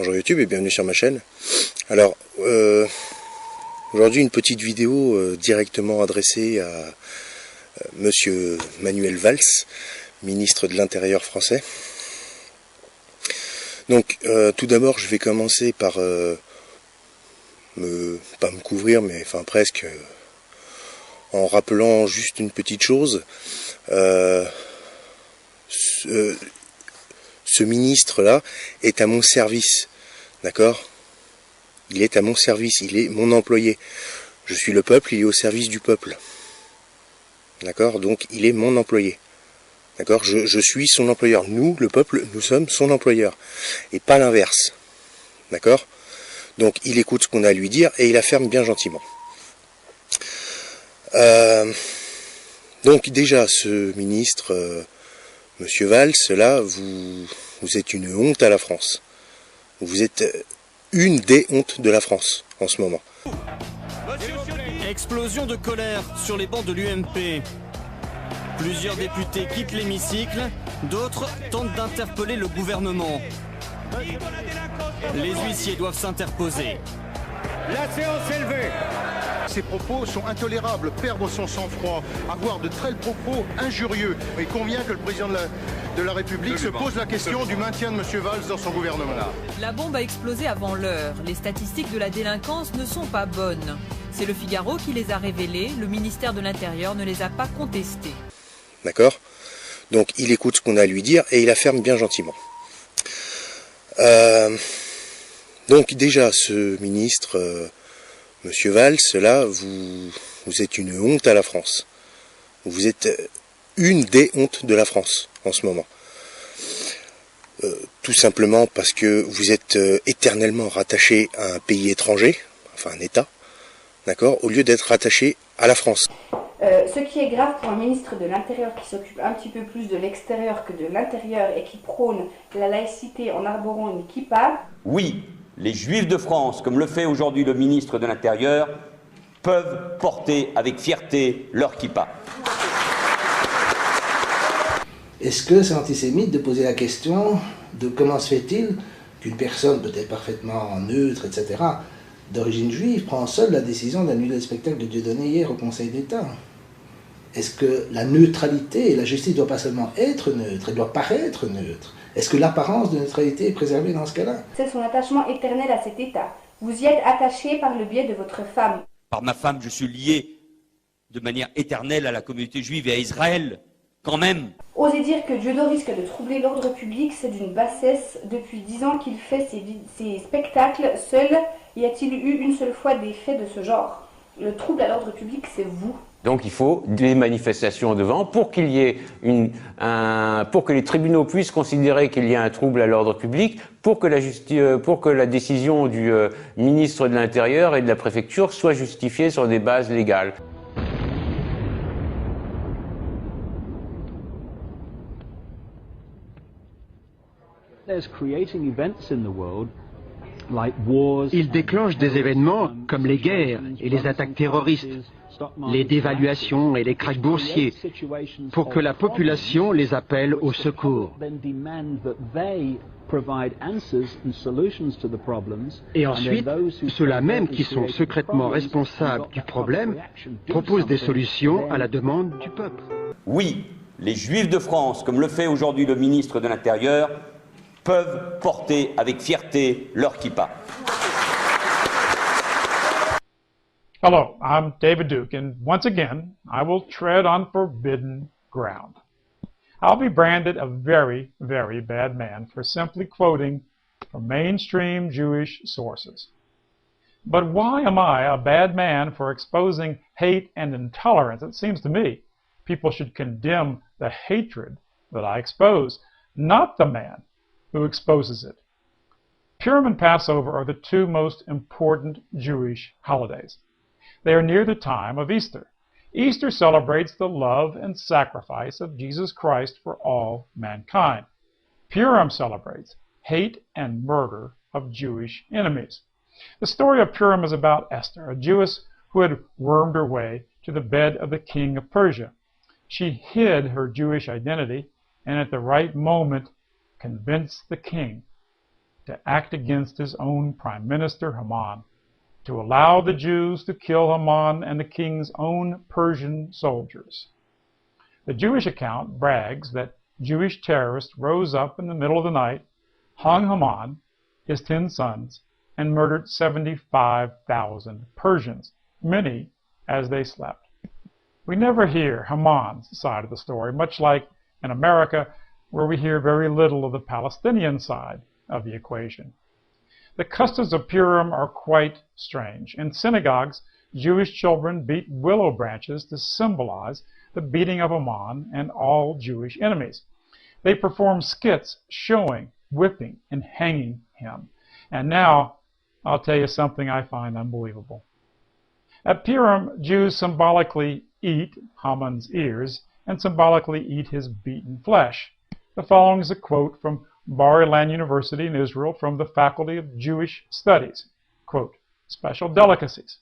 Bonjour YouTube et bienvenue sur ma chaîne. Alors, aujourd'hui une petite vidéo directement adressée à Monsieur Manuel Valls, ministre de l'Intérieur français. Donc, tout d'abord, je vais commencer par, pas me couvrir, mais enfin presque, en rappelant juste une petite chose. Ce ministre-là est à mon service, d'accord? Il est à mon service, il est mon employé. Je suis le peuple, il est au service du peuple. D'accord? Donc il est mon employé. D'accord? Je suis son employeur. Nous, le peuple, nous sommes son employeur. Et pas l'inverse. D'accord? Donc il écoute ce qu'on a à lui dire et il afferme bien gentiment. Donc déjà, ce ministre, Monsieur Valls, là, vous êtes une honte à la France. Vous êtes une des hontes de la France en ce moment. Explosion de colère sur les bancs de l'UMP. Plusieurs députés quittent l'hémicycle, d'autres tentent d'interpeller le gouvernement. Les huissiers doivent s'interposer. La séance est levée. Ces propos sont intolérables, perdre son sang-froid, avoir de tels propos injurieux. Il convient que le président de la République se pose la question du maintien de M. Valls dans son gouvernement. La bombe a explosé avant l'heure. Les statistiques de la délinquance ne sont pas bonnes. C'est le Figaro qui les a révélées. Le ministère de l'Intérieur ne les a pas contestées. D'accord? Donc il écoute ce qu'on a à lui dire et il afferme bien gentiment. Donc déjà, ce ministre... Monsieur Valls, là, vous êtes une honte à la France. Vous êtes une des hontes de la France en ce moment. Tout simplement parce que vous êtes éternellement rattaché à un pays étranger, enfin un État, d'accord, au lieu d'être rattaché à la France. Ce qui est grave pour un ministre de l'Intérieur qui s'occupe un petit peu plus de l'extérieur que de l'intérieur et qui prône la laïcité en arborant une kippa. Oui. Les Juifs de France, comme le fait aujourd'hui le ministre de l'Intérieur, peuvent porter avec fierté leur kippa. Est-ce que c'est antisémite de poser la question de comment se fait-il qu'une personne peut-être parfaitement neutre, etc., d'origine juive, prend seule la décision d'annuler le spectacle de Dieudonné hier au Conseil d'État? Est-ce que la neutralité et la justice ne doivent pas seulement être neutre, elle doit paraître neutre? Est-ce que l'apparence de neutralité est préservée dans ce cas-là? C'est son attachement éternel à cet État. Vous y êtes attaché par le biais de votre femme. Par ma femme, je suis lié de manière éternelle à la communauté juive et à Israël, quand même. Osez dire que Dieudo risque de troubler l'ordre public, c'est d'une bassesse. Depuis 10 ans qu'il fait ses spectacles, seul y a-t-il eu une seule fois des faits de ce genre? Le trouble à l'ordre public, c'est vous. Donc il faut des manifestations devant pour qu'il y ait pour que les tribunaux puissent considérer qu'il y a un trouble à l'ordre public, pour que la décision du ministre de l'Intérieur et de la préfecture soit justifiée sur des bases légales. Il déclenche des événements comme les guerres et les attaques terroristes, les dévaluations et les krachs boursiers, pour que la population les appelle au secours. Et ensuite, ceux-là même qui sont secrètement responsables du problème proposent des solutions à la demande du peuple. Oui, les Juifs de France, comme le fait aujourd'hui le ministre de l'Intérieur, peuvent porter avec fierté leur kippa. Hello, I'm David Duke, and once again, I will tread on forbidden ground. I'll be branded a very, very bad man for simply quoting from mainstream Jewish sources. But why am I a bad man for exposing hate and intolerance? It seems to me people should condemn the hatred that I expose, not the man who exposes it. Purim and Passover are the two most important Jewish holidays. They are near the time of Easter. Easter celebrates the love and sacrifice of Jesus Christ for all mankind. Purim celebrates hate and murder of Jewish enemies. The story of Purim is about Esther, a Jewess who had wormed her way to the bed of the king of Persia. She hid her Jewish identity and at the right moment convinced the king to act against his own prime minister, Haman, to allow the Jews to kill Haman and the king's own Persian soldiers. The Jewish account brags that Jewish terrorists rose up in the middle of the night, hung Haman, his 10 sons, and murdered 75,000 Persians, many as they slept. We never hear Haman's side of the story, much like in America, where we hear very little of the Palestinian side of the equation. The customs of Purim are quite strange. In synagogues, Jewish children beat willow branches to symbolize the beating of Haman and all Jewish enemies. They perform skits showing, whipping, and hanging him. And now, I'll tell you something I find unbelievable. At Purim, Jews symbolically eat Haman's ears and symbolically eat his beaten flesh. The following is a quote from Bar-Ilan University in Israel from the Faculty of Jewish Studies. Quote, "Special delicacies.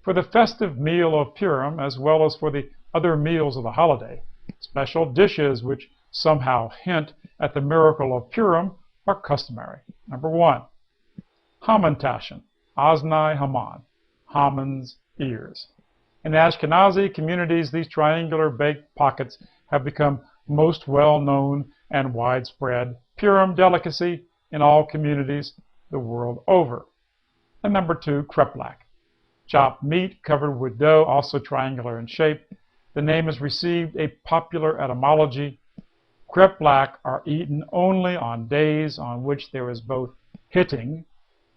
For the festive meal of Purim, as well as for the other meals of the holiday, special dishes which somehow hint at the miracle of Purim are customary. Number 1, Hamantaschen, Oznai Haman, Haman's ears. In Ashkenazi communities, these triangular baked pockets have become most well-known and widespread Purim delicacy in all communities the world over. And number 2, kreplach, chopped meat covered with dough, also triangular in shape. The name has received a popular etymology. Kreplach are eaten only on days on which there is both hitting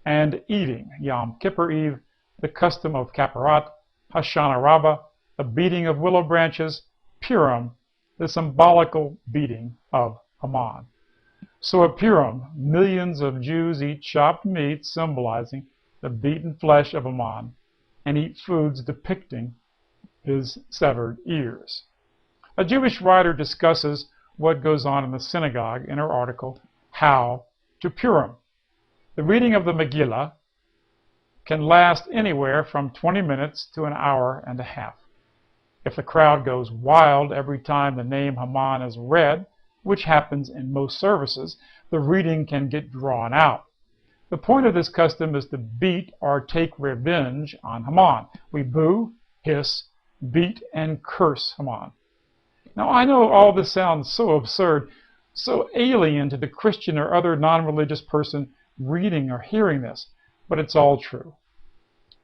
and eating. Yom Kippur Eve, the custom of Kapparat, Hoshana Rabbah, the beating of willow branches, Purim, the symbolical beating of Haman. So at Purim, millions of Jews eat chopped meat symbolizing the beaten flesh of Haman and eat foods depicting his severed ears. A Jewish writer discusses what goes on in the synagogue in her article, How to Purim. The reading of the Megillah can last anywhere from 20 minutes to an hour and a half. If the crowd goes wild every time the name Haman is read, which happens in most services, the reading can get drawn out. The point of this custom is to beat or take revenge on Haman. We boo, hiss, beat, and curse Haman. Now, I know all this sounds so absurd, so alien to the Christian or other non-religious person reading or hearing this, but it's all true.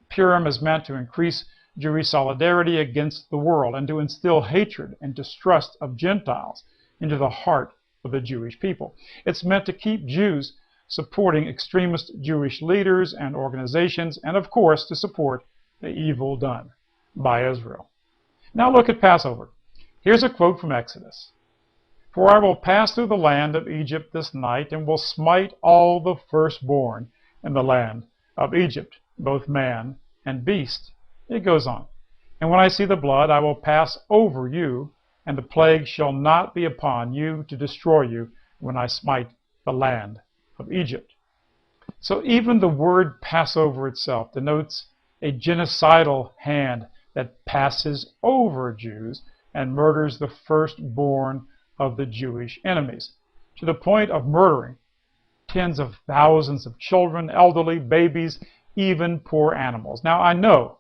Purim is meant to increase Jewish solidarity against the world and to instill hatred and distrust of Gentiles into the heart of the Jewish people. It's meant to keep Jews supporting extremist Jewish leaders and organizations, and of course to support the evil done by Israel. Now look at Passover. Here's a quote from Exodus. For I will pass through the land of Egypt this night, and will smite all the firstborn in the land of Egypt, both man and beast. It goes on. And when I see the blood, I will pass over you, and the plague shall not be upon you to destroy you when I smite the land of Egypt. So even the word Passover itself denotes a genocidal hand that passes over Jews and murders the firstborn of the Jewish enemies, to the point of murdering tens of thousands of children, elderly, babies, even poor animals. Now, I know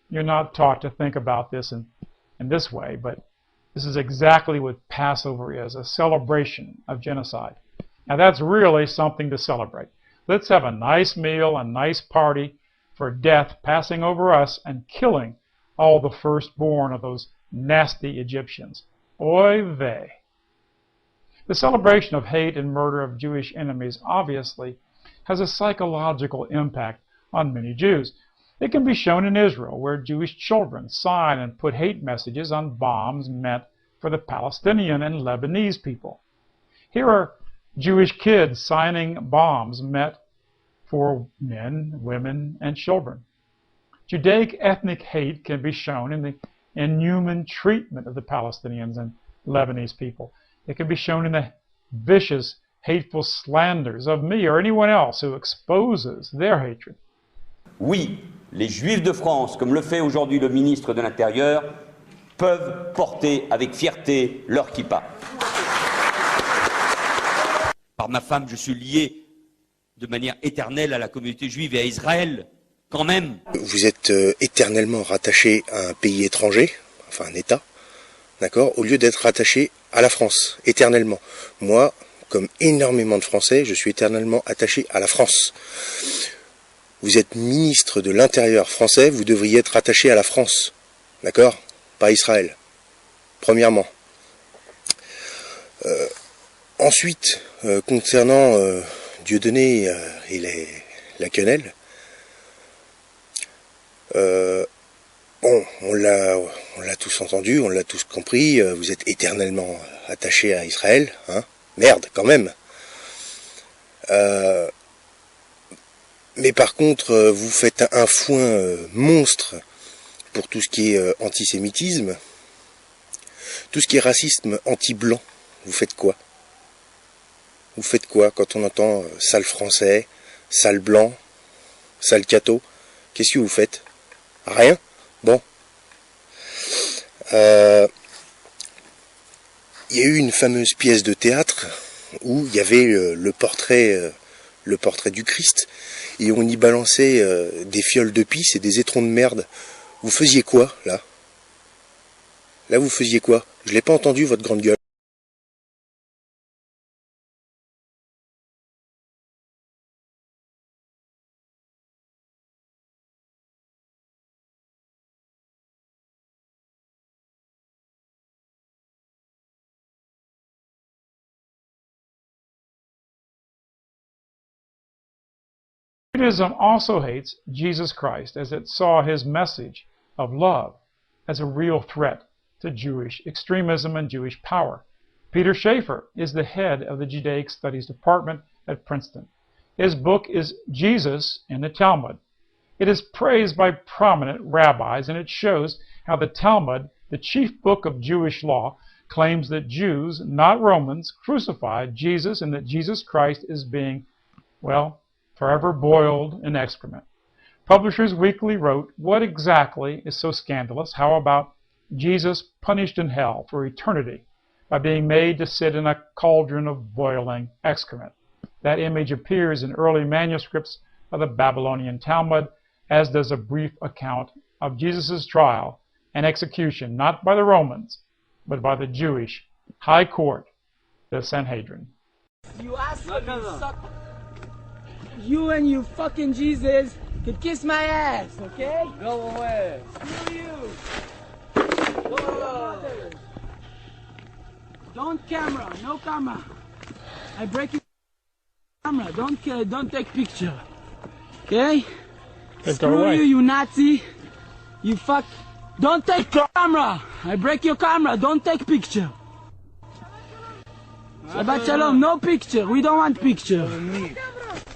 you're not taught to think about this in this way, but this is exactly what Passover is, a celebration of genocide. Now, that's really something to celebrate. Let's have a nice meal, a nice party for death passing over us and killing all the firstborn of those nasty Egyptians. Oy vey. The celebration of hate and murder of Jewish enemies obviously has a psychological impact on many Jews. It can be shown in Israel, where Jewish children sign and put hate messages on bombs meant for the Palestinian and Lebanese people. Here are Jewish kids signing bombs meant for men, women, and children. Judaic ethnic hate can be shown in the inhuman treatment of the Palestinians and Lebanese people. It can be shown in the vicious, hateful slanders of me or anyone else who exposes their hatred. Oui, les Juifs de France, comme le fait aujourd'hui le ministre de l'Intérieur, peuvent porter avec fierté leur kippa. Par ma femme, je suis lié de manière éternelle à la communauté juive et à Israël, quand même. Vous êtes éternellement rattaché à un pays étranger, enfin un État, d'accord, au lieu d'être rattaché à la France, éternellement. Moi, comme énormément de Français, je suis éternellement attaché à la France. Vous êtes ministre de l'Intérieur français, vous devriez être attaché à la France, d'accord, pas à Israël, premièrement. Ensuite, concernant Dieudonné et la quenelle, bon, on l'a tous entendu, on l'a tous compris, vous êtes éternellement attaché à Israël, hein, merde, quand même. Mais par contre, vous faites un foin monstre pour tout ce qui est antisémitisme, tout ce qui est racisme anti-blanc. Vous faites quoi? Vous faites quoi quand on entend sale français, sale blanc, sale catho? Qu'est-ce que vous faites? Rien? Bon. Il y a eu une fameuse pièce de théâtre où il y avait le portrait du Christ, et on y balançait des fioles de pisse et des étrons de merde. Vous faisiez quoi, là? Là, vous faisiez quoi? Je l'ai pas entendu, votre grande gueule. Judaism also hates Jesus Christ as it saw his message of love as a real threat to Jewish extremism and Jewish power. Peter Schaefer is the head of the Judaic Studies Department at Princeton. His book is Jesus in the Talmud. It is praised by prominent rabbis, and it shows how the Talmud, the chief book of Jewish law, claims that Jews, not Romans, crucified Jesus and that Jesus Christ is being, well, forever boiled in excrement. Publishers Weekly wrote, "What exactly is so scandalous? How about Jesus punished in hell for eternity by being made to sit in a cauldron of boiling excrement?" That image appears in early manuscripts of the Babylonian Talmud, as does a brief account of Jesus' trial and execution, not by the Romans, but by the Jewish High Court, the Sanhedrin. You ask me to suck. You and you fucking Jesus could kiss my ass, okay? Go away. Screw you. Whoa. Don't camera, no camera. I break your camera. Don't take picture, okay? Screw you, you Nazi. You fuck. Don't take camera. I break your camera. Don't take picture. Shabbat shalom. No picture. We don't want picture.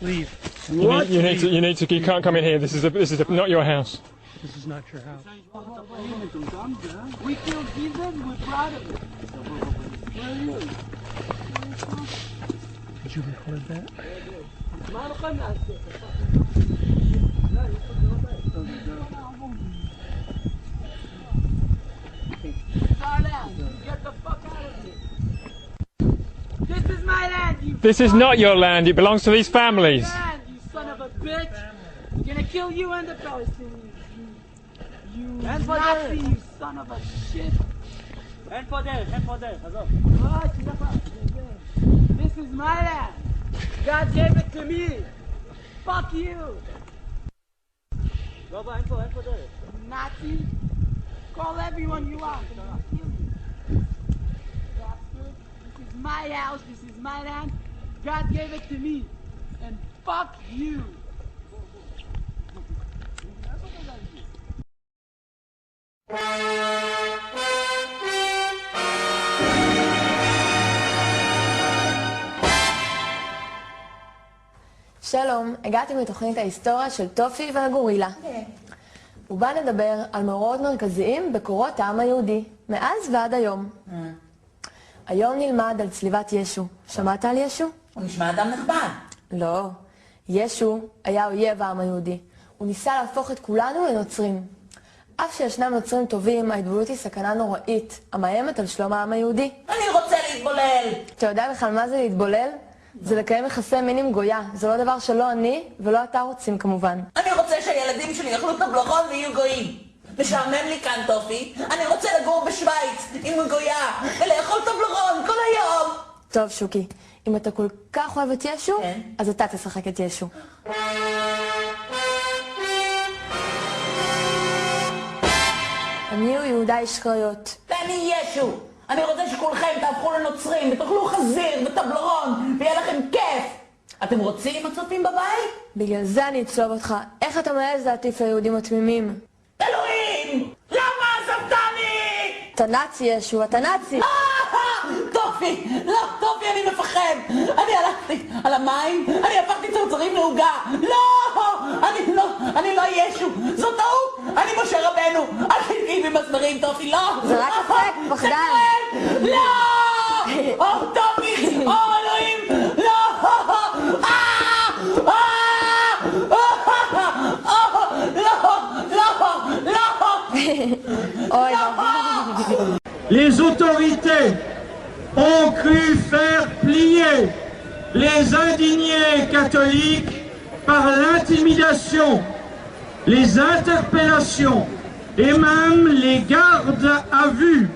Leave. You need to. You can't come in here. This is not your house. This is not your house. We killed Jesus. We're proud of it. Where are you? Did you record that? Get the fuck out of here. This is my land, you This is not your land. It belongs to these families. land, you son of a bitch. I'm gonna kill you and the Palestinians. You Nazi, you son of a shit. Hand for there. This is my land. God gave it to me. Fuck you. Nazi. Call everyone you want. I'm gonna kill you. Bastard. This is my house. This is my land. God gave it to me. And fuck you. שלום, הגעתי מתוכנית ההיסטוריה של טופי והגורילה. ובה נדבר על מאורעות מרכזיים בקורות העם היהודי, מאז ועד היום. היום נלמד על צליבת ישו. שמעת על ישו? הוא נשמע אדם נכבד. לא. ישו היה אויב העם היהודי. הוא ניסה להפוך את כולנו לנוצרים. אף שישנם נוצרים טובים, ההתבוללות היא סכנה נוראית, המאיימת על שלום העם היהודי. אני רוצה להתבולל. אתה יודע בכלל מה זה להתבולל? זה לקיים יחסי מין עם גויה. זה לא דבר שלא אני ולא אתה רוצים כמובן. אני רוצה שהילדים שלי יאכלו טבלרון ויהיו גויים. משעמם לי כאן, טופי. אני רוצה לגור בשוויץ עם גויה ולאכול טבלרון כל היום. טוב, שוקי, אם אתה כל כך אוהב את ישו, אז אתה תשחק את ישו. אני הוא יהודה איש קריות. ואני ישו. אני רוצה שכולכם תהפכו לנוצרים ותאכלו חזיר וטבלרון ויהיה לכם כיף. אתם רוצים הצופים בבית? בגלל זה אני אצלוב אותך. איך אתה מעז להטיף ליהודים התמימים? אלוהים! למה עזבתני? אתה נאצי ישו, אתה נאצי. טופי, לא, טופי, אני מפחד. אני הלכתי על המים, אני הפכתי צרצרים לעוגה. לא, אני לא ישו. זו טעות, אני משה רבנו. אל תגידי במסמרים, טופי, לא. זה רק אפק, פחדן. לא! טופי, אלוהים, לא! Les autorités ont cru faire plier les indignés catholiques par l'intimidation, les interpellations et même les gardes à vue.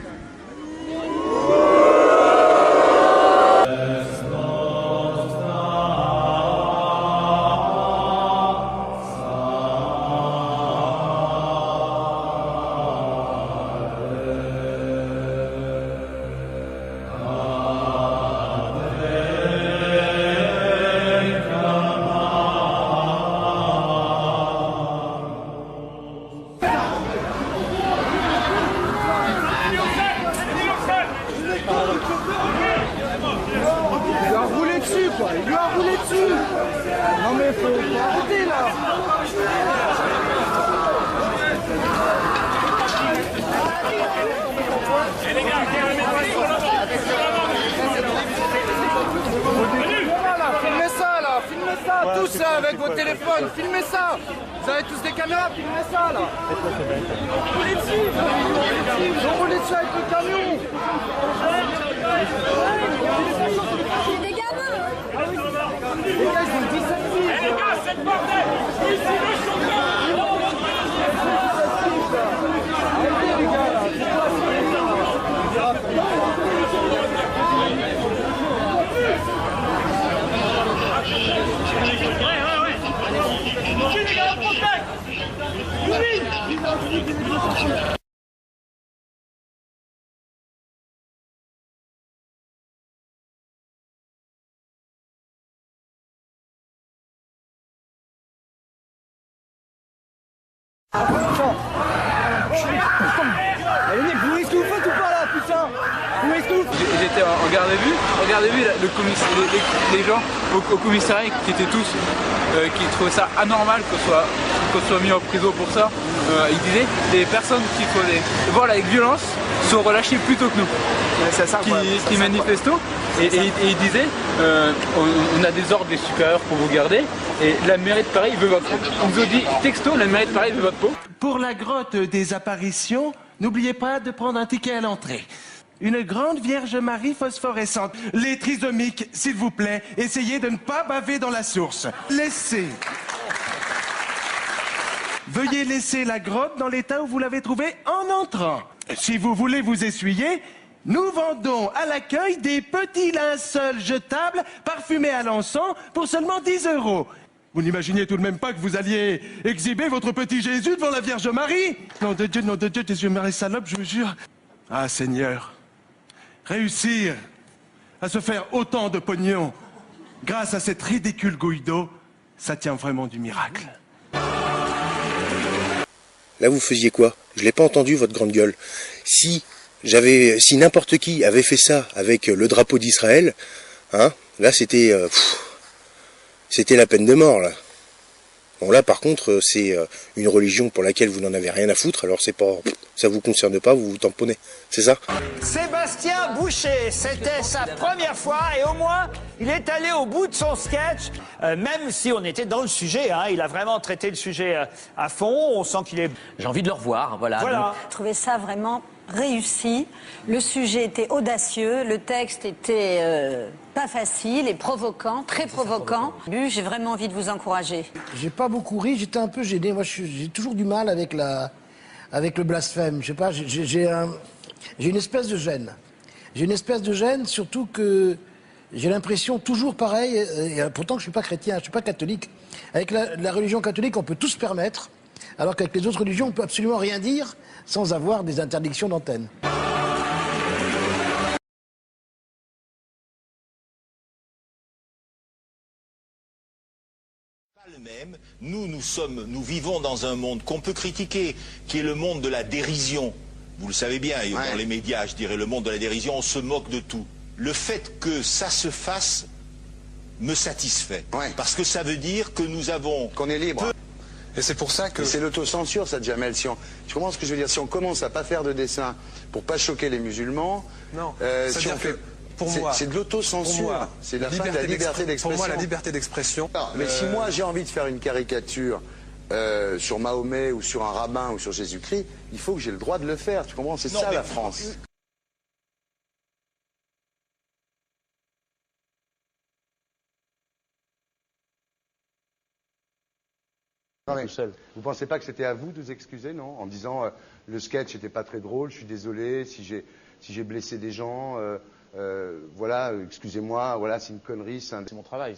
Tous avec vos téléphones, filmez ça. Vous avez tous des caméras, filmez ça là. Roulez dessus. Ils ont roulé dessus avec le camion. C'est des gamins. Les gars, ils ont 17 filles. Les gars, c'est le bordel. Ici le chauffeur. Arrêtez les gars vous voyez ce que vous faites ou pas là, putain? Vous voyez ce que vous faites? J'étais en garde à vue, les gens au commissariat qui étaient tous, qui trouvaient ça anormal qu'on soit mis en prison pour ça. Ils disaient, les personnes qui faisaient voir avec violence sont relâchées plus tôt que nous, qui manifestent. Et ils disaient, on a des ordres des supérieurs pour vous garder, et la mairie de Paris veut votre peau. On nous a dit texto, la mairie de Paris veut votre peau. Pour la grotte des apparitions, n'oubliez pas de prendre un ticket à l'entrée. Une grande Vierge Marie phosphorescente. Les trisomiques, s'il vous plaît, essayez de ne pas baver dans la source. Laissez. Veuillez laisser la grotte dans l'état où vous l'avez trouvée en entrant. Si vous voulez vous essuyer, nous vendons à l'accueil des petits linceuls jetables parfumés à l'encens pour seulement 10 €. Vous n'imaginiez tout de même pas que vous alliez exhiber votre petit Jésus devant la Vierge Marie? Nom de Dieu, tes yeux Marie salope, je vous jure. Ah Seigneur, réussir à se faire autant de pognon grâce à cette ridicule Guido, ça tient vraiment du miracle. Là, vous faisiez quoi? Je l'ai pas entendu, votre grande gueule. Si n'importe qui avait fait ça avec le drapeau d'Israël, hein, là, c'était la peine de mort, là. Bon, là, par contre, c'est une religion pour laquelle vous n'en avez rien à foutre, alors c'est pas, ça vous concerne pas, vous vous tamponnez, c'est ça? Sébastien Boucher, c'était sa première fois et au moins, il est allé au bout de son sketch, même si on était dans le sujet, hein, il a vraiment traité le sujet à fond, on sent qu'il est... J'ai envie de le revoir, voilà. Voilà. Je trouvais ça vraiment réussi. Le sujet était audacieux, le texte était pas facile et provoquant, très provoquant. J'ai vraiment envie de vous encourager. J'ai pas beaucoup ri, j'étais un peu gêné. Moi, j'ai toujours du mal avec le blasphème. Je sais pas, j'ai une espèce de gêne. J'ai une espèce de gêne, surtout que j'ai l'impression toujours pareil, et pourtant je suis pas chrétien, je suis pas catholique. Avec la religion catholique, on peut tout se permettre, alors qu'avec les autres religions, on peut absolument rien dire sans avoir des interdictions d'antenne. Même, nous vivons dans un monde qu'on peut critiquer, qui est le monde de la dérision. Vous le savez bien, et dans les médias, je dirais, le monde de la dérision, on se moque de tout. Le fait que ça se fasse me satisfait. Parce que ça veut dire que nous avons... Qu'on est libre. Et c'est pour ça que... C'est l'autocensure, ça, Jamel. Tu comprends ce que je veux dire? Si on commence à pas faire de dessin pour pas choquer les musulmans... Non, si on fait... Pour moi, c'est de l'autocensure. C'est la fin de la liberté d'expression. Pour moi, la liberté d'expression. Mais si moi j'ai envie de faire une caricature sur Mahomet ou sur un rabbin ou sur Jésus-Christ, il faut que j'ai le droit de le faire. Tu comprends? C'est ça la France. Non, mais vous pensez pas que c'était à vous de vous excuser, non? En disant le sketch n'était pas très drôle, je suis désolé si j'ai blessé des gens. Voilà, excusez-moi, voilà, c'est une connerie. C'est mon travail.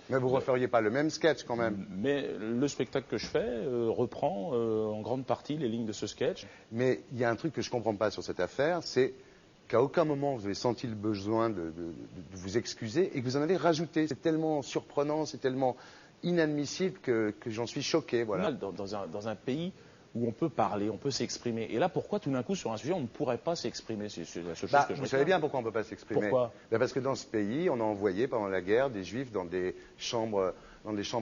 Mais vous ne referiez pas le même sketch quand même. Mais le spectacle que je fais reprend en grande partie les lignes de ce sketch. Mais il y a un truc que je ne comprends pas sur cette affaire, c'est qu'à aucun moment vous avez senti le besoin de vous excuser et que vous en avez rajouté. C'est tellement surprenant, c'est tellement inadmissible que j'en suis choqué. Voilà. Dans un pays où on peut parler, on peut s'exprimer. Et là, pourquoi tout d'un coup, sur un sujet, on ne pourrait pas s'exprimer? C'est la seule chose que je Vous savez bien pourquoi on ne peut pas s'exprimer. Pourquoi? Parce que dans ce pays, on a envoyé pendant la guerre des juifs dans des chambres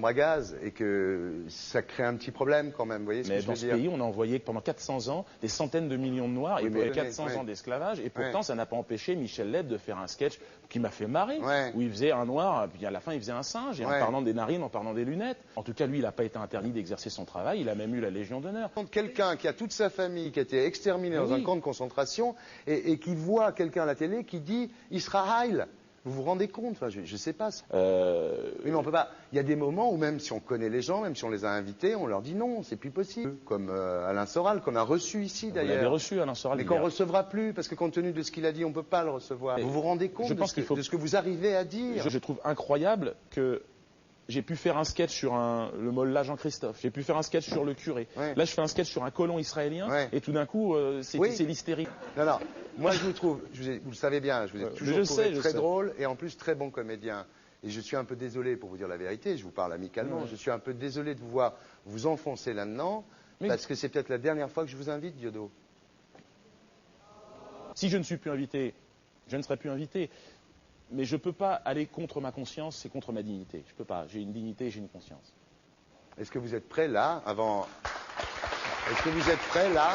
à gaz et que ça crée un petit problème quand même. Vous voyez ce que je veux dire? Mais dans ce pays, on a envoyé pendant 400 ans des centaines de millions de Noirs et 400 ans d'esclavage. Et pourtant, ça n'a pas empêché Michel Leb de faire un sketch qui m'a fait marrer, où il faisait un Noir, puis à la fin, il faisait un singe, et en parlant des narines, en parlant des lunettes. En tout cas, lui, il n'a pas été interdit d'exercer son travail, il a même eu la Légion d'honneur. Quelqu'un qui a toute sa famille, qui a été exterminé dans un camp de concentration, et qui voit quelqu'un à la télé qui dit « Israël ». Vous vous rendez compte? Enfin, je ne sais pas. Mais on peut pas. Il y a des moments où même si on connaît les gens, même si on les a invités, on leur dit non, c'est plus possible. Comme Alain Soral, qu'on a reçu ici d'ailleurs. Vous l'avez reçu, Alain Soral. Mais qu'on ne recevra plus, parce que compte tenu de ce qu'il a dit, on ne peut pas le recevoir. Vous vous rendez compte de ce que vous arrivez à dire? Je trouve incroyable que j'ai pu faire un sketch sur le mollah Jean-Christophe, j'ai pu faire un sketch sur le curé. Là, je fais un sketch sur un colon israélien, et tout d'un coup, c'est l'hystérie. Non, moi je vous trouve, vous le savez bien, je vous ai toujours trouvé très drôle et en plus très bon comédien. Et je suis un peu désolé, pour vous dire la vérité, je vous parle amicalement, je suis un peu désolé de vous voir vous enfoncer là-dedans, parce que c'est peut-être la dernière fois que je vous invite, Diodo. Si je ne suis plus invité, je ne serai plus invité. Mais je ne peux pas aller contre ma conscience, c'est contre ma dignité. Je ne peux pas. J'ai une dignité et j'ai une conscience. Est-ce que vous êtes prêt là, avant... Est-ce que vous êtes prêt là?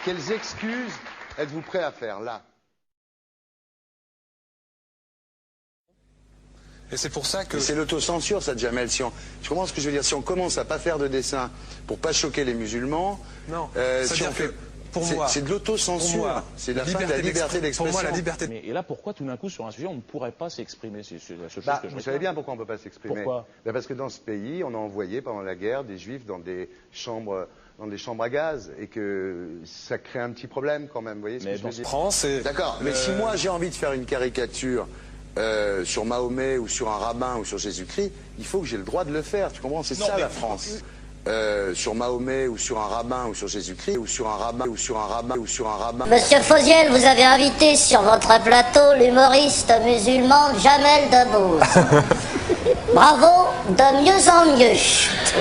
Quelles excuses êtes-vous prêt à faire là? Et c'est pour ça que... C'est l'autocensure, ça, Jamel. Tu comprends ce que je veux dire? Si on commence à pas faire de dessin pour pas choquer les musulmans... Non, si on fait... Pour moi, c'est de l'autocensure. C'est la fin de la liberté d'expression. Pour moi, la liberté. Et là, pourquoi tout d'un coup, sur un sujet, on ne pourrait pas s'exprimer? C'est la seule chose que je Vous savez bien pourquoi on ne peut pas s'exprimer. Pourquoi? Parce que dans ce pays, on a envoyé pendant la guerre des juifs dans des chambres à gaz et que ça crée un petit problème quand même. Vous voyez ce que je veux dire? D'accord. Mais si moi j'ai envie de faire une caricature sur Mahomet ou sur un rabbin ou sur Jésus-Christ, il faut que j'ai le droit de le faire. Tu comprends? C'est ça la France. Sur Mahomet ou sur un rabbin ou sur Jésus-Christ ou sur un rabbin ou sur un rabbin ou sur un rabbin. Monsieur Fauziel, vous avez invité sur votre plateau l'humoriste musulman Jamel Debbouze. Bravo, de mieux en mieux.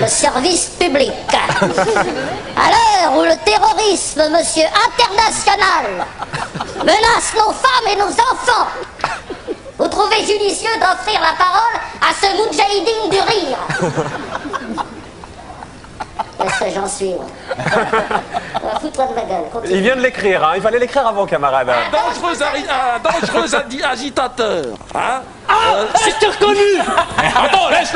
Le service public. À l'heure où le terrorisme, monsieur international, menace nos femmes et nos enfants, vous trouvez judicieux d'offrir la parole à ce moudjahidine du rire. Laisse j'en suis. Fous-toi de ma gueule. Continue. Il vient de l'écrire, hein. Il fallait l'écrire avant, camarade. Un dangereux agitateur. Hein je t'ai reconnu. Attends, laisse.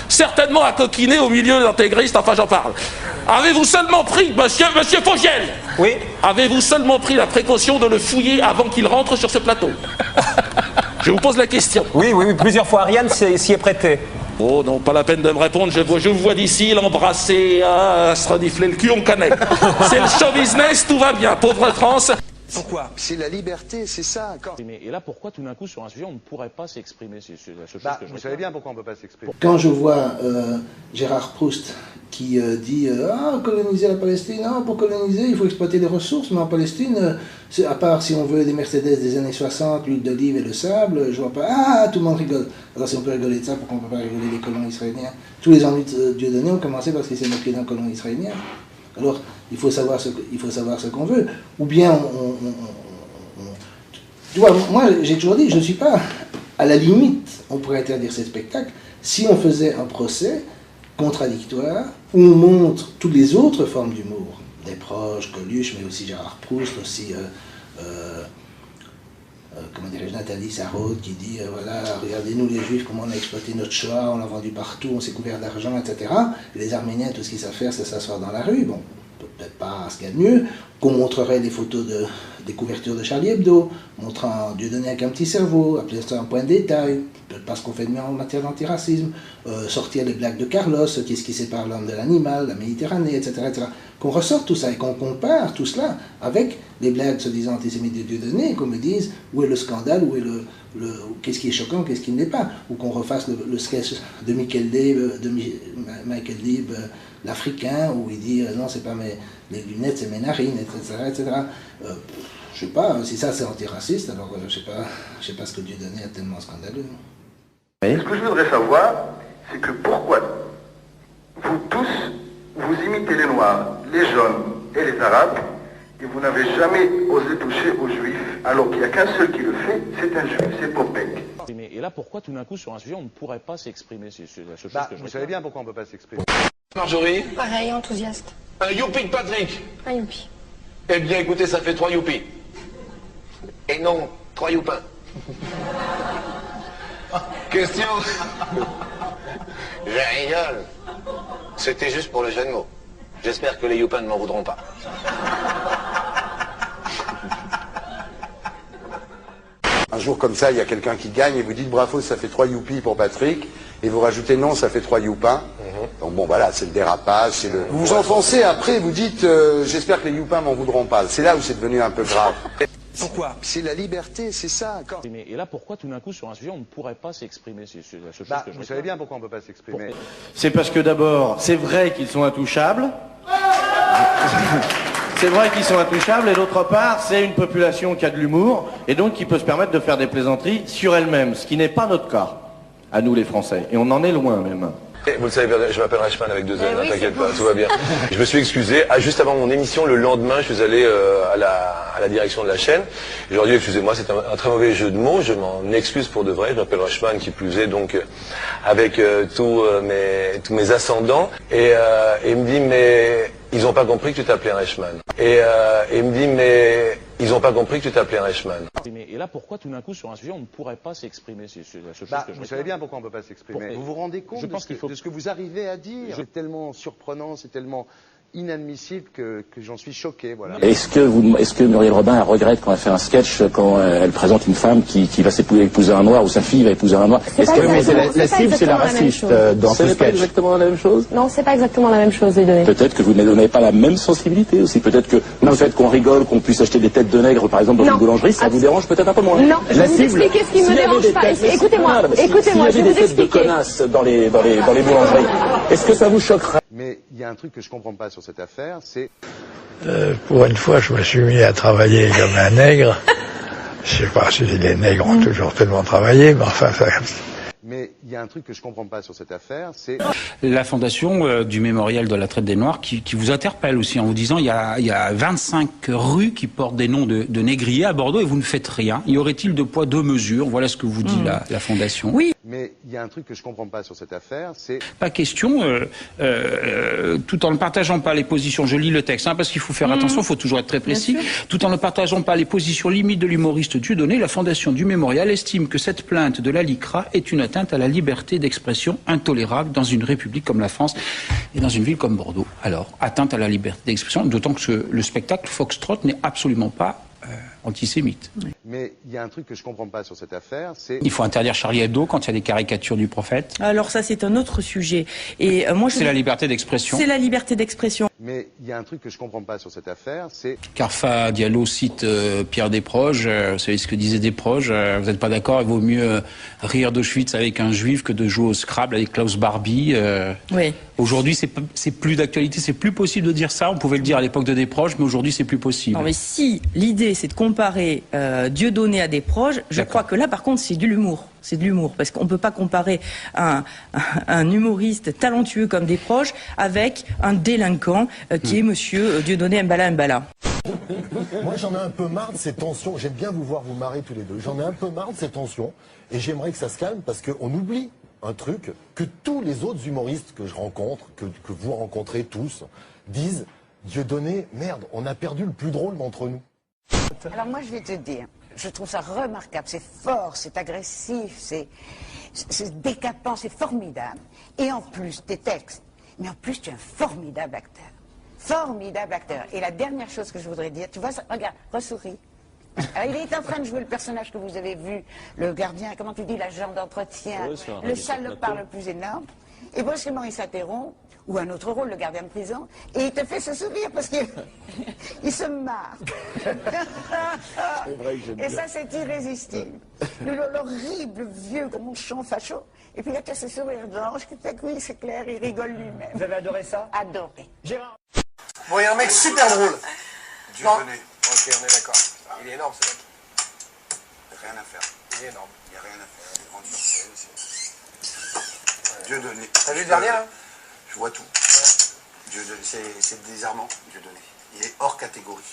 Certainement un coquinet au milieu d'intégristes, enfin j'en parle. Avez-vous seulement pris, monsieur Fogiel? Oui. Avez-vous seulement pris la précaution de le fouiller avant qu'il rentre sur ce plateau? Je vous pose la question. Oui, plusieurs fois. Ariane s'y est prêté. Oh non, pas la peine de me répondre, je vous vois d'ici l'embrasser, se renifler le cul, on connaît. C'est le show business, tout va bien, pauvre France. Pourquoi? C'est la liberté, c'est ça. Et là, pourquoi tout d'un coup, sur un sujet, on ne pourrait pas s'exprimer? C'est la seule chose que je vous savez bien pourquoi on ne peut pas s'exprimer. Quand je vois Gérard Proust qui dit coloniser la Palestine, pour coloniser, il faut exploiter les ressources, mais en Palestine, à part si on veut des Mercedes des années 60, l'huile d'olive et le sable, je vois pas, tout le monde rigole. Alors si on peut rigoler de ça, pourquoi on ne peut pas rigoler des colons israéliens? Tous les ennuis de Dieudonné ont commencé parce qu'il s'est moqué d'un colon israélien. Alors, il faut savoir ce qu'on veut. Ou bien, tu vois, moi, j'ai toujours dit, je ne suis pas... À la limite, on pourrait interdire ces spectacles si on faisait un procès contradictoire où on montre toutes les autres formes d'humour. Des proches, Coluche, mais aussi Gérard Proust, aussi... comment dirais-je, Nathalie Sarraute qui dit voilà, regardez-nous les Juifs, comment on a exploité notre Shoah, on l'a vendu partout, on s'est couvert d'argent, etc. Et les Arméniens, tout ce qu'ils savent faire, c'est s'asseoir dans la rue. Bon, peut-être pas ce qu'il y a de mieux. Qu'on montrerait les photos des couvertures de Charlie Hebdo, montrant Dieudonné avec un petit cerveau, appeler ça un point de détail, peut-être pas ce qu'on fait de mieux en matière d'antiracisme, sortir les blagues de Carlos, qu'est-ce qui sépare l'homme de l'animal, la Méditerranée, etc. etc. Qu'on ressorte tout ça et qu'on compare tout cela avec les blagues soi-disant antisémites de Dieudonné, et qu'on me dise où est le scandale, où est qu'est-ce qui est choquant, qu'est-ce qui ne l'est pas, ou qu'on refasse le sketch de Michael Leib, l'Africain, où il dit non, c'est pas les lunettes, c'est mes narines, etc. etc. Je sais pas, si ça c'est antiraciste, alors je sais pas ce que Dieudonné a tellement scandaleux. Ce que je voudrais savoir, c'est que pourquoi vous tous, vous imitez les Noirs, les Jaunes et les Arabes, et vous n'avez jamais osé toucher aux Juifs, alors qu'il n'y a qu'un seul qui le fait, c'est un Juif, c'est Popek. Et là, pourquoi tout d'un coup, sur un sujet, on ne pourrait pas s'exprimer? C'est la seule chose que je vous savez bien pourquoi on ne peut pas s'exprimer. Marjorie? Pareil, enthousiaste. Un youpi de Patrick? Un youpi. Eh bien, écoutez, ça fait 3 youpis. Et non, 3 youpins. Question? Je rigole. C'était juste pour le jeu de mots. J'espère que les youpins ne m'en voudront pas. Un jour comme ça, il y a quelqu'un qui gagne et vous dites bravo, ça fait 3 youpis pour Patrick, et vous rajoutez non, ça fait 3 youpins. Donc bon, voilà, c'est le dérapage, c'est le... Vous vous enfoncez après, vous dites j'espère que les youpins m'en voudront pas. C'est là où c'est devenu un peu grave. Pourquoi? C'est la liberté, c'est ça. Et là, pourquoi tout d'un coup, sur un sujet, on ne pourrait pas s'exprimer? C'est la seule chose que je vous savez bien pourquoi on ne peut pas s'exprimer. C'est parce que d'abord, c'est vrai qu'ils sont intouchables. C'est vrai qu'ils sont intouchables, et d'autre part, c'est une population qui a de l'humour, et donc qui peut se permettre de faire des plaisanteries sur elle-même, ce qui n'est pas notre cas, à nous les Français, et on en est loin même. Vous le savez, je m'appelle Reichmann avec 2 N, oui, t'inquiète pas, tout va bien. Je me suis excusé, juste avant mon émission, le lendemain, je suis allé à la direction de la chaîne. Je leur ai dit, excusez-moi, c'est un très mauvais jeu de mots, je m'en excuse pour de vrai, je m'appelle Reichmann, qui plus est, donc, avec tous mes ascendants, et il me dit, mais ils n'ont pas compris que tu t'appelais Reichmann. Et il me dit, mais ils n'ont pas compris que tu t'appelais Reichmann. Et là, pourquoi tout d'un coup, sur un sujet, on ne pourrait pas s'exprimer? C'est la seule chose que je vous savez bien pourquoi on ne peut pas s'exprimer. Vous vous rendez compte de ce que vous arrivez à dire? C'est tellement surprenant, c'est tellement inadmissible que j'en suis choqué. Voilà. Est-ce que Muriel Robin regrette quand elle fait un sketch, quand elle présente une femme qui va épouser un noir, ou sa fille va épouser un noir? Est-ce que la cible, c'est la raciste dans ce sketch? C'est pas exactement la même chose? Non, c'est pas exactement la même chose, Dieudonné. Peut-être que vous n'avez pas la même sensibilité aussi. Peut-être que le fait qu'on rigole, qu'on puisse acheter des têtes de nègres, par exemple, dans une boulangerie, ça vous dérange peut-être un peu moins. Non, je vais vous expliquer ce qui me dérange pas. Écoutez-moi, je vais vous expliquer. S'il y avait des têtes de connasses dans les boulangeries, est-ce que ça vous choquerait? Mais il y a un truc que je ne comprends pas sur cette affaire, c'est... Pour une fois, je me suis mis à travailler comme un nègre. Je ne sais pas si les nègres ont toujours tellement travaillé, mais enfin... Mais il y a un truc que je ne comprends pas sur cette affaire, c'est... La fondation du mémorial de la traite des Noirs qui vous interpelle aussi en vous disant il y a 25 rues qui portent des noms de négriers à Bordeaux et vous ne faites rien. Y aurait-il 2 poids 2 mesures? Voilà ce que vous dit la fondation. Oui. Mais il y a un truc que je comprends pas sur cette affaire, c'est... Pas question, tout en ne partageant pas les positions, je lis le texte, parce qu'il faut faire attention, il faut toujours être très précis, tout en ne partageant pas les positions limites de l'humoriste Dieudonné, la Fondation du Mémorial estime que cette plainte de la LICRA est une atteinte à la liberté d'expression intolérable dans une république comme la France et dans une ville comme Bordeaux. Alors, atteinte à la liberté d'expression, d'autant que le spectacle Foxtrot n'est absolument pas antisémite. Mais il y a un truc que je comprends pas sur cette affaire, c'est... Il faut interdire Charlie Hebdo quand il y a des caricatures du prophète. Alors ça, c'est un autre sujet. Et moi, c'est la liberté d'expression. C'est la liberté d'expression. Mais il y a un truc que je comprends pas sur cette affaire, c'est... Carfa Diallo cite Pierre Desproges. Vous savez ce que disait Desproges. Vous n'êtes pas d'accord, il vaut mieux rire d'Auschwitz avec un juif que de jouer au Scrabble avec Klaus Barbie. Oui. Aujourd'hui, c'est plus d'actualité, c'est plus possible de dire ça. On pouvait le dire à l'époque de Desproges, mais aujourd'hui, c'est plus possible. Non, mais si l'idée, c'est de comparer Dieudonné à Desproges, je crois que là, par contre, c'est de l'humour. C'est de l'humour, parce qu'on ne peut pas comparer un humoriste talentueux comme Desproges avec un délinquant qui est monsieur Dieudonné Mbala Mbala. Moi, j'en ai un peu marre de ces tensions. J'aime bien vous voir vous marrer tous les deux. J'en ai un peu marre de ces tensions, et j'aimerais que ça se calme, parce qu'on oublie un truc que tous les autres humoristes que je rencontre, que vous rencontrez tous, disent « Dieudonné, merde, on a perdu le plus drôle d'entre nous ». Alors moi, je vais te dire, je trouve ça remarquable, c'est fort, c'est agressif, c'est décapant, c'est formidable. Et en plus, tes textes, mais en plus, tu es un formidable acteur. Formidable acteur. Et la dernière chose que je voudrais dire, tu vois, regarde, ressouris. Alors, il est en train de jouer le personnage que vous avez vu, le gardien, comment tu dis, l'agent d'entretien, le salopard le plus énorme. Et brusquement, il s'interrompt, ou un autre rôle, le gardien de prison, et il te fait ce sourire parce qu'il il se marre. Et ça, c'est irrésistible. L'horrible vieux gonchon facho. Et puis là, tu as ce sourire d'ange qui fait que oui, c'est clair, il rigole lui-même. Vous avez adoré ça? Adoré. Bon, il y a un mec super drôle. Dieudonné. Ok, on est d'accord. Il est énorme, ce mec. Rien à faire. Il est énorme. Il n'y a rien à faire. Les grandes surprises, Dieudonné. T'as vu le dernier, là? Je vois tout. Dieudonné, c'est désarmant, Dieudonné. Il est hors catégorie.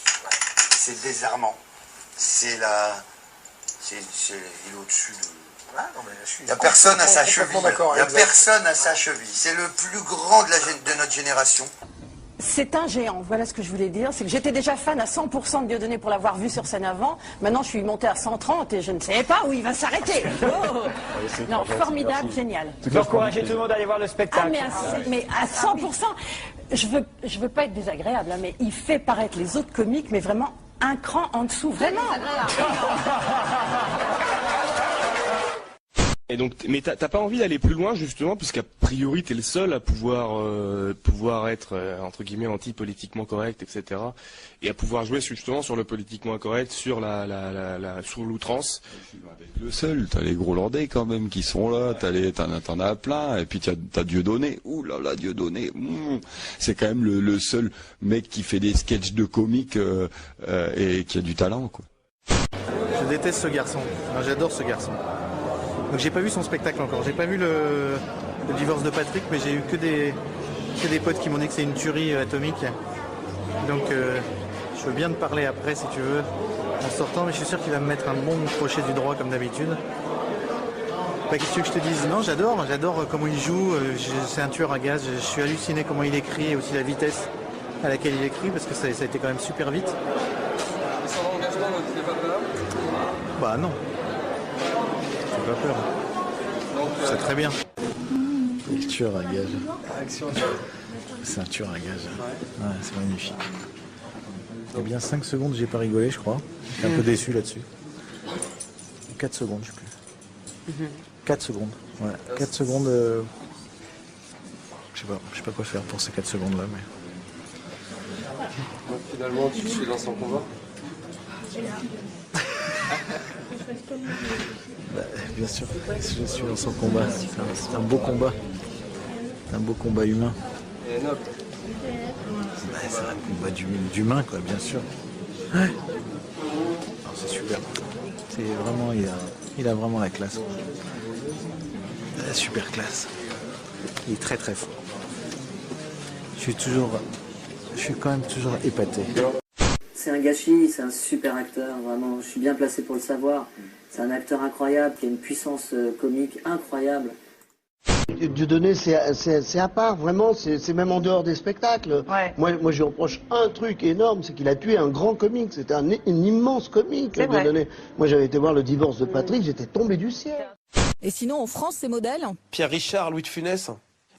C'est désarmant. C'est la... il est au-dessus de... Il n'y a personne à sa cheville. Il n'y a personne à sa cheville. C'est le plus grand de notre génération. C'est un géant, voilà ce que je voulais dire. C'est que j'étais déjà fan à 100% de Dieudonné pour l'avoir vu sur scène avant. Maintenant, je suis montée à 130 et je ne savais pas où il va s'arrêter. Oh non, formidable, génial. Tu peux encourager tout le monde à aller voir le spectacle. Mais à 100%, je veux pas être désagréable, hein, mais il fait paraître les autres comiques, mais vraiment un cran en dessous, vraiment. Et donc, mais t'as pas envie d'aller plus loin justement, puisqu'a priori t'es le seul à pouvoir être entre guillemets anti-politiquement correct, etc. Et à pouvoir jouer justement sur le politiquement incorrect, sur sur l'outrance. Le seul, t'as les Grolandais quand même qui sont là, t'en as plein, et puis t'as Dieudonné. Ouh là là, Dieudonné, c'est quand même le seul mec qui fait des sketchs de comique et qui a du talent, quoi. Je déteste ce garçon. J'adore ce garçon. Donc j'ai pas vu son spectacle encore, j'ai pas vu le divorce de Patrick, mais j'ai eu que des potes qui m'ont dit que c'est une tuerie atomique. Donc je veux bien te parler après si tu veux, en sortant, mais je suis sûr qu'il va me mettre un bon crochet du droit comme d'habitude. Qu'est-ce que tu veux que je te dise? Non, j'adore comment il joue, c'est un tueur à gaz, je suis halluciné comment il écrit et aussi la vitesse à laquelle il écrit, parce que ça a été quand même super vite. Et son engagement, donc il n'est pas peur? Bah non. Pas peur. C'est très bien. Le tueur à gage. C'est un tueur à gage. Ouais, c'est magnifique. Il y a bien 5 secondes, j'ai pas rigolé, je crois. Je suis un peu déçu là-dessus. 4 secondes, je sais plus. 4 secondes. Ouais. 4 secondes. Je sais pas quoi faire pour ces 4 secondes là, mais. Donc finalement, tu suis dans son combat? Bah, bien sûr, je suis dans son combat. C'est un beau combat. C'est un beau combat humain. Et noble. Bah, c'est un combat d'humain, quoi, bien sûr. Ouais. C'est super. C'est vraiment, il a vraiment la classe. La super classe. Il est très très fort. Je suis quand même toujours épaté. C'est un gâchis, c'est un super acteur, vraiment, je suis bien placé pour le savoir. C'est un acteur incroyable, qui a une puissance comique incroyable. Dieudonné, c'est à part, vraiment, c'est même en dehors des spectacles. Ouais. Moi je lui reproche un truc énorme, c'est qu'il a tué un grand comique, c'était un immense comique, Dieudonné. Moi j'avais été voir Le Divorce de Patrick, j'étais tombé du ciel. Et sinon, en France, ces modèles Pierre Richard, Louis de Funès,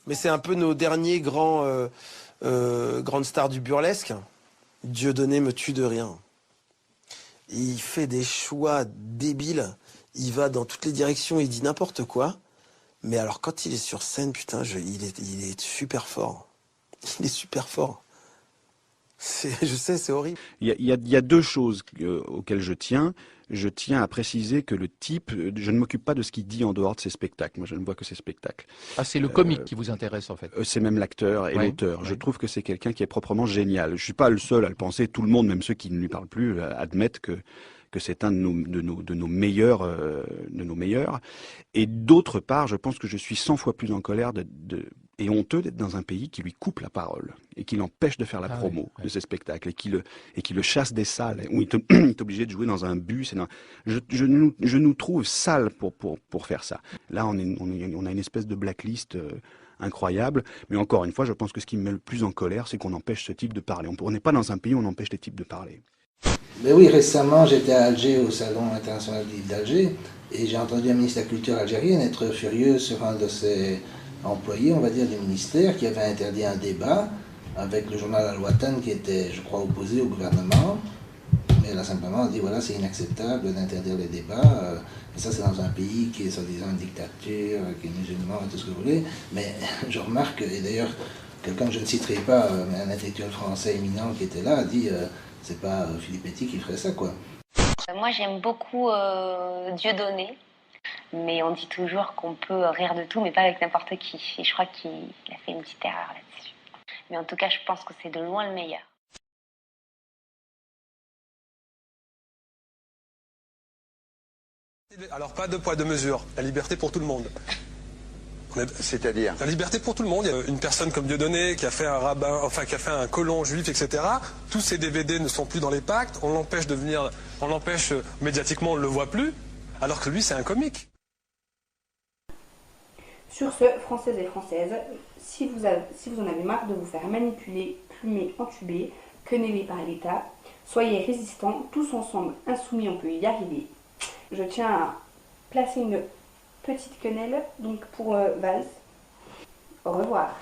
mais c'est un peu nos derniers grandes stars du burlesque. Dieudonné me tue de rien. Il fait des choix débiles, il va dans toutes les directions, il dit n'importe quoi. Mais alors quand il est sur scène, putain, il est super fort. Il est super fort. Je sais, c'est horrible. Il y a deux choses auxquelles je tiens. Je tiens à préciser que le type, je ne m'occupe pas de ce qu'il dit en dehors de ses spectacles. Moi, je ne vois que ses spectacles. Ah, c'est le comique qui vous intéresse, en fait. C'est même l'acteur et l'auteur. Ouais. Je trouve que c'est quelqu'un qui est proprement génial. Je suis pas le seul à le penser. Tout le monde, même ceux qui ne lui parlent plus, admettent que c'est un de nos meilleurs. Et d'autre part, je pense que je suis 100 fois plus en colère et honteux d'être dans un pays qui lui coupe la parole et qui l'empêche de faire la promo de ses spectacles et qui le chasse des salles où il est obligé de jouer dans un bus. Je nous trouve sales pour faire ça. Là, on a une espèce de blacklist incroyable. Mais encore une fois, je pense que ce qui me met le plus en colère, c'est qu'on empêche ce type de parler. On n'est pas dans un pays où on empêche les types de parler. Mais oui, récemment, j'étais à Alger, au Salon international d'Alger, et j'ai entendu un ministre de la Culture algérienne être furieux sur un de ses employés, on va dire, du ministère, qui avait interdit un débat avec le journal Al-Watan, qui était, je crois, opposé au gouvernement. Mais elle a simplement dit, voilà, c'est inacceptable d'interdire les débats. Et ça, c'est dans un pays qui est, soi-disant, une dictature, qui est musulman et tout ce que vous voulez. Mais je remarque, et d'ailleurs, quelqu'un que je ne citerai pas, mais un intellectuel français éminent qui était là, a dit... c'est pas Philippe Etty qui ferait ça, quoi. Moi, j'aime beaucoup Dieudonné, mais on dit toujours qu'on peut rire de tout, mais pas avec n'importe qui. Et je crois qu'il a fait une petite erreur là-dessus. Mais en tout cas, je pense que c'est de loin le meilleur. Alors, pas de poids, de mesure. La liberté pour tout le monde. C'est-à-dire la liberté pour tout le monde. Il y a une personne comme Dieudonné qui a fait un rabbin, enfin qui a fait un colon juif, etc. Tous ces DVD ne sont plus dans les pactes. On l'empêche de venir, on l'empêche médiatiquement, on ne le voit plus. Alors que lui, c'est un comique. Sur ce, Françaises et Françaises, si vous en avez marre de vous faire manipuler, plumer, entuber, quenellés par l'État, soyez résistants, tous ensemble, insoumis, on peut y arriver. Je tiens à placer une petite quenelle, donc pour Valls. Au revoir.